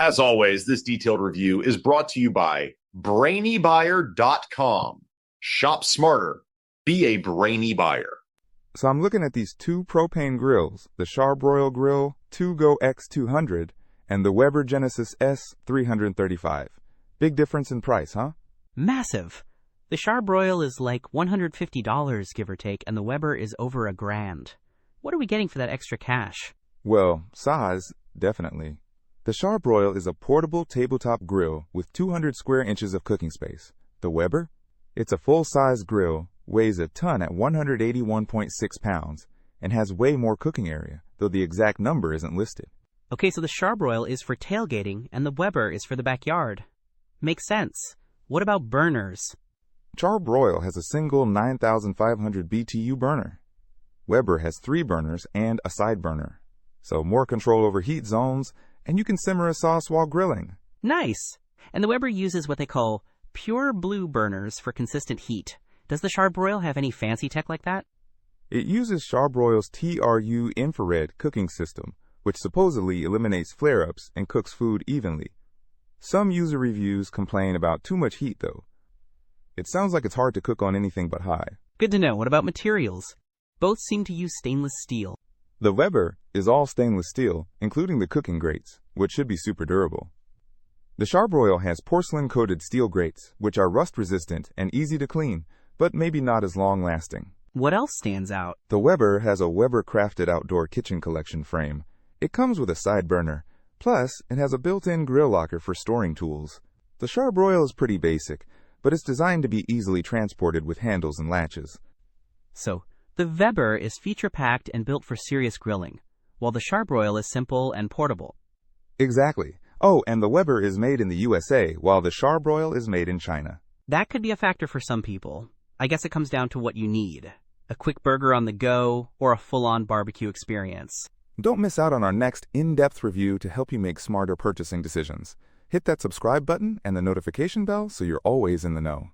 As always, this detailed review is brought to you by BrainyBuyer.com. Shop smarter. Be a brainy buyer. So I'm looking at these two propane grills, the Charbroil Grill2Go X200 and the Weber Genesis S-335. Big difference in price, huh? Massive. The Charbroil is like $150, give or take, and the Weber is over $1,000. What are we getting for that extra cash? Well, size, definitely. The Charbroil is a portable tabletop grill with 200 square inches of cooking space. The Weber? It's a full-size grill, weighs a ton at 181.6 pounds, and has way more cooking area, though the exact number isn't listed. Okay, so the Charbroil is for tailgating, and the Weber is for the backyard. Makes sense. What about burners? Charbroil has a single 9,500 BTU burner. Weber has 3 burners and a side burner, so more control over heat zones, and you can simmer a sauce while grilling. Nice. And the Weber uses what they call pure blue burners for consistent heat. Does the Charbroil have any fancy tech like that? It uses Charbroil's TRU infrared cooking system, which supposedly eliminates flare-ups and cooks food evenly. Some user reviews complain about too much heat, though. It sounds like it's hard to cook on anything but high. Good to know. What about materials? Both seem to use stainless steel. The Weber is all stainless steel, including the cooking grates, which should be super durable. The Charbroil has porcelain-coated steel grates, which are rust-resistant and easy to clean, but maybe not as long-lasting. What else stands out? The Weber has a Weber-crafted outdoor kitchen collection frame. It comes with a side burner. Plus, it has a built-in grill locker for storing tools. The Charbroil is pretty basic, but it's designed to be easily transported with handles and latches. So, the Weber is feature-packed and built for serious grilling, while the Charbroil is simple and portable. Exactly. Oh, and the Weber is made in the USA, while the Charbroil is made in China. That could be a factor for some people. I guess it comes down to what you need. A quick burger on the go, or a full-on barbecue experience. Don't miss out on our next in-depth review to help you make smarter purchasing decisions. Hit that subscribe button and the notification bell so you're always in the know.